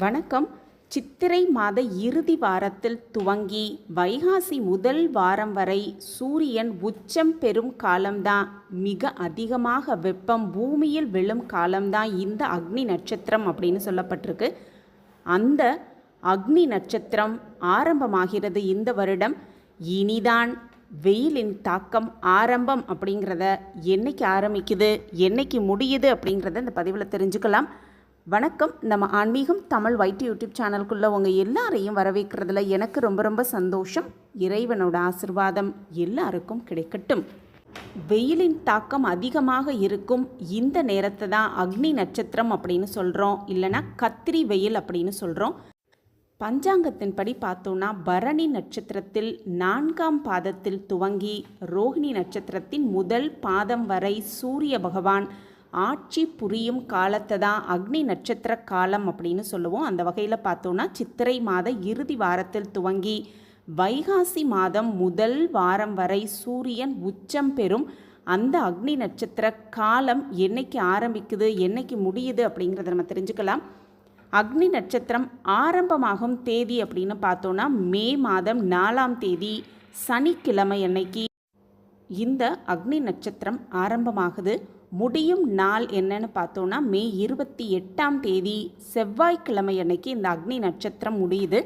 வணக்கம். சித்திரை மாத இறுதி வாரத்தில் துவங்கி வைகாசி முதல் வாரம் வரை சூரியன் உச்சம் பெறும் காலம்தான். மிக அதிகமாக வெப்பம் பூமியில் விழும் காலம்தான் இந்த அக்னி நட்சத்திரம் அப்படின்னு சொல்லப்பட்டிருக்கு. அந்த அக்னி நட்சத்திரம் ஆரம்பமாகிறது இந்த வருடம். இனிதான் வெயிலின் தாக்கம் ஆரம்பம் அப்படிங்கிறத என்னைக்கு ஆரம்பிக்குது, என்னைக்கு முடியுது அப்படிங்கிறத இந்த பதிவில் தெரிஞ்சுக்கலாம். வணக்கம். நம்ம ஆன்மீகம் தமிழ் வைட்டி யூடியூப் சேனலுக்குள்ளே உங்கள் எல்லாரையும் வரவேற்கிறதுல எனக்கு ரொம்ப சந்தோஷம். இறைவனோட ஆசிர்வாதம் எல்லாருக்கும் கிடைக்கட்டும். வெயிலின் தாக்கம் அதிகமாக இருக்கும் இந்த நேரத்தை தான் அக்னி நட்சத்திரம் அப்படின்னு சொல்கிறோம், இல்லைனா கத்திரி வெயில் அப்படின்னு சொல்கிறோம். பஞ்சாங்கத்தின்படி பார்த்தோன்னா பரணி நட்சத்திரத்தில் 4ஆம் பாதத்தில் துவங்கி ரோஹிணி நட்சத்திரத்தின் முதல் பாதம் வரை சூரிய பகவான் ஆட்சி புரியும் காலத்தை தான் அக்னி நட்சத்திர காலம் அப்படின்னு சொல்லுவோம். அந்த வகையில் பார்த்தோன்னா சித்திரை மாத இறுதி வாரத்தில் துவங்கி வைகாசி மாதம் முதல் வாரம் வரை சூரியன் உச்சம் பெறும் அந்த அக்னி நட்சத்திர காலம் என்னைக்கு ஆரம்பிக்குது, என்னைக்கு முடியுது அப்படிங்கிறத நம்ம தெரிஞ்சுக்கலாம். அக்னி நட்சத்திரம் ஆரம்பமாகும் தேதி அப்படின்னு பார்த்தோன்னா மே மாதம் 4ஆம் தேதி சனிக்கிழமை அன்னைக்கு இந்த அக்னி நட்சத்திரம் ஆரம்பமாகுது. முடியும் நாள் என்னன்னு பார்த்தோன்னா மே 28ஆம் தேதி செவ்வாய்க்கிழமை அன்னைக்கு இந்த அக்னி நட்சத்திரம் முடியுது.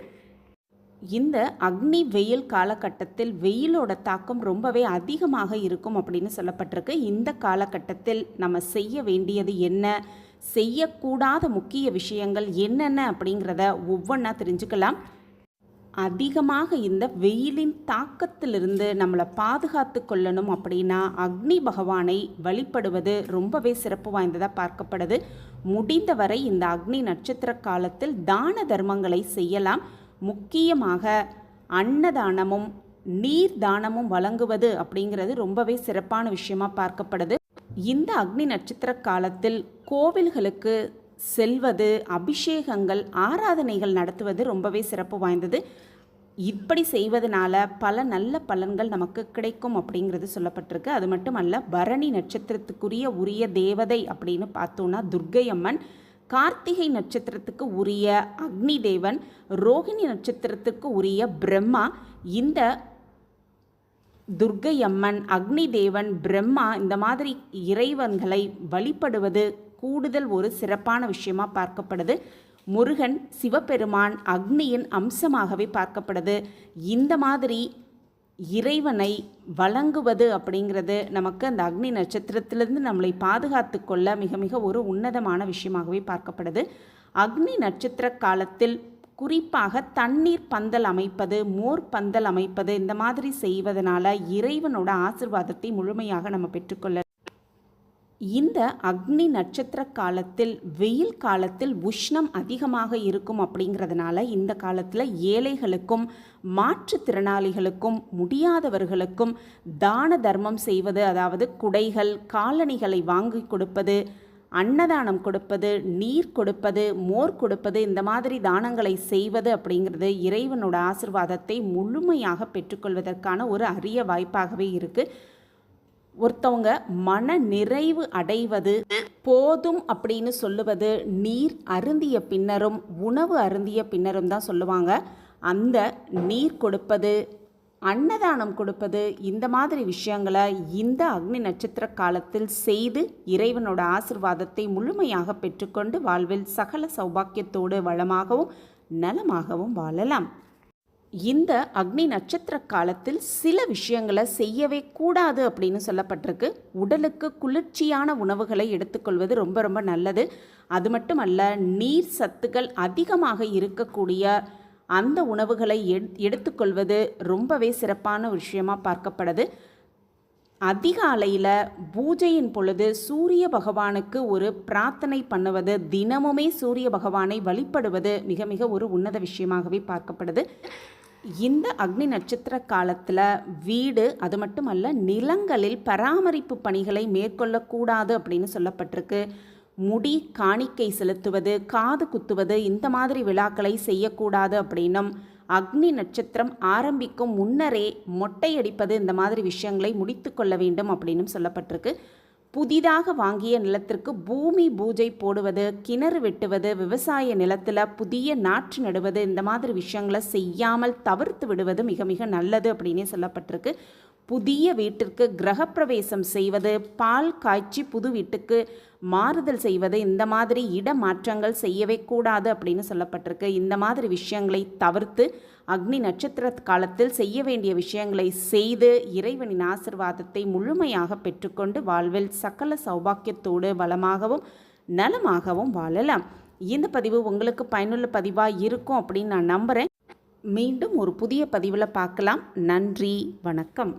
இந்த அக்னி வெயில் காலகட்டத்தில் வெயிலோட தாக்கம் ரொம்பவே அதிகமாக இருக்கும் அப்படின்னு சொல்லப்பட்டிருக்கு. இந்த காலகட்டத்தில் நம்ம செய்ய வேண்டியது என்ன, செய்யக்கூடாத முக்கிய விஷயங்கள் என்னென்ன அப்படிங்கிறத ஒவ்வொன்றா தெரிஞ்சுக்கலாம். அதிகமாக இந்த வெயிலின் தாக்கத்திலிருந்து நம்மளை பாதுகாத்து கொள்ளணும் அப்படின்னா அக்னி பகவானை வழிபடுவது ரொம்பவே சிறப்பு வாய்ந்ததாக பார்க்கப்படுது. முடிந்தவரை இந்த அக்னி நட்சத்திர காலத்தில் தான தர்மங்களை செய்யலாம். முக்கியமாக அன்னதானமும் நீர் தானமும் வழங்குவது அப்படிங்கிறது ரொம்பவே சிறப்பான விஷயமா பார்க்கப்படுது. இந்த அக்னி நட்சத்திர காலத்தில் கோவில்களுக்கு செல்வது, அபிஷேகங்கள், ஆராதனைகள் நடத்துவது ரொம்பவே சிறப்பு வாய்ந்தது. இப்படி செய்வதனால பல நல்ல பலன்கள் நமக்கு கிடைக்கும் அப்படிங்கிறது சொல்லப்பட்டிருக்கு. அது மட்டுமல்ல, பரணி நட்சத்திரத்துக்குரிய உரிய தேவதை அப்படின்னு பார்த்தோன்னா துர்க்கை அம்மன், கார்த்திகை நட்சத்திரத்துக்கு உரிய அக்னி தேவன், ரோஹிணி நட்சத்திரத்துக்கு உரிய பிரம்மா. இந்த துர்க்கை அம்மன், அக்னி தேவன், பிரம்மா இந்த மாதிரி இறைவன்களை வழிபடுவது கூடுதல் ஒரு சிறப்பான விஷயமா பார்க்கப்படுது. முருகன், சிவபெருமான் அக்னியின் அம்சமாகவே பார்க்கப்படுது. இந்த மாதிரி இறைவனை வழங்குவது அப்படிங்கிறது நமக்கு அந்த அக்னி நட்சத்திரத்திலிருந்து நம்மளை பாதுகாத்து கொள்ள மிக ஒரு உன்னதமான விஷயமாகவே பார்க்கப்படுது. அக்னி நட்சத்திர காலத்தில் குறிப்பாக தண்ணீர் பந்தல் அமைப்பது, மோர் பந்தல் அமைப்பது இந்த மாதிரி செய்வதனால இறைவனோட ஆசிர்வாதத்தை முழுமையாக நம்ம பெற்றுக்கொள்ள. இந்த அக்னி நட்சத்திர காலத்தில் வெயில் காலத்தில் உஷ்ணம் அதிகமாக இருக்கும் அப்படிங்கிறதுனால இந்த காலத்தில் ஏழைகளுக்கும் மாற்றுத்திறனாளிகளுக்கும் முடியாதவர்களுக்கும் தான தர்மம் செய்வது, அதாவது குடைகள், காலணிகளை வாங்கி கொடுப்பது, அன்னதானம் கொடுப்பது, நீர் கொடுப்பது, மோர் கொடுப்பது இந்த மாதிரி தானங்களை செய்வது அப்படிங்கிறது இறைவனோட ஆசிர்வாதத்தை முழுமையாக பெற்றுக்கொள்வதற்கான ஒரு அரிய வாய்ப்பாகவே இருக்குது. ஒருத்தவங்க மன நிறைவு அடைவது போதும் அப்படின்னு சொல்லுவது நீர் அருந்திய பின்னரும் உணவு அருந்திய பின்னரும் தான் சொல்லுவாங்க. அந்த நீர் கொடுப்பது, அன்னதானம் கொடுப்பது இந்த மாதிரி விஷயங்களை இந்த அக்னி நட்சத்திர காலத்தில் செய்து இறைவனோட ஆசிர்வாதத்தை முழுமையாக பெற்றுக்கொண்டு வாழ்வில் சகல சௌபாக்கியத்தோடு வளமாகவும் நலமாகவும் வாழலாம். இந்த அக்னி நட்சத்திர காலத்தில் சில விஷயங்களை செய்யவே கூடாது அப்படின்னு சொல்லப்பட்டிருக்கு. உடலுக்கு குளிர்ச்சியான உணவுகளை எடுத்துக்கொள்வது ரொம்ப நல்லது. அது மட்டுமல்ல, நீர் சத்துக்கள் அதிகமாக இருக்கக்கூடிய அந்த உணவுகளை எடுத்துக்கொள்வது ரொம்பவே சிறப்பான விஷயமா பார்க்கப்படுது. அதிகாலையில் பூஜையின் பொழுது சூரிய பகவானுக்கு ஒரு பிரார்த்தனை பண்ணுவது, தினமுமே சூரிய பகவானை வழிபடுவது மிக ஒரு உன்னத விஷயமாகவே பார்க்கப்படுது. இந்த அக்னி நட்சத்திர காலத்தில் வீடு, அது மட்டுமல்ல நிலங்களில் பராமரிப்பு பணிகளை மேற்கொள்ளக்கூடாது அப்படின்னு சொல்லப்பட்டிருக்கு. முடி காணிக்கை செலுத்துவது, காது குத்துவது இந்த மாதிரி விழாக்களை செய்யக்கூடாது அப்படின்னும், அக்னி நட்சத்திரம் ஆரம்பிக்கும் முன்னரே மொட்டையடிப்பது இந்த மாதிரி விஷயங்களை முடித்து கொள்ள வேண்டும் அப்படின்னு சொல்லப்பட்டிருக்கு. புதிதாக வாங்கிய நிலத்திற்கு பூமி பூஜை போடுவது, கிணறு வெட்டுவது, விவசாய நிலத்தில் புதிய நாற்று நடுவது, இந்த மாதிரி விஷயங்களை செய்யாமல் தவிர்த்து விடுவது மிக மிக நல்லது அப்படின்னே சொல்லப்பட்டிருக்கு. புதிய வீட்டிற்கு கிரகப்பிரவேசம் செய்வது, பால் காய்ச்சி புது வீட்டுக்கு மாறுதல் செய்வது, இந்த மாதிரி இடமாற்றங்கள் செய்யவே கூடாது அப்படின்னு சொல்லப்பட்டிருக்கு. இந்த மாதிரி விஷயங்களை தவிர்த்து அக்னி நட்சத்திர காலத்தில் செய்ய வேண்டிய விஷயங்களை செய்து இறைவனின் ஆசிர்வாதத்தை முழுமையாக பெற்றுக்கொண்டு வாழ்வில் சகல சௌபாக்கியத்தோடு வளமாகவும் நலமாகவும் வாழலாம். இந்த பதிவு உங்களுக்கு பயனுள்ள பதிவாக இருக்கும் அப்படின்னு நான் நம்புகிறேன். மீண்டும் ஒரு புதிய பதிவில் பார்க்கலாம். நன்றி, வணக்கம்.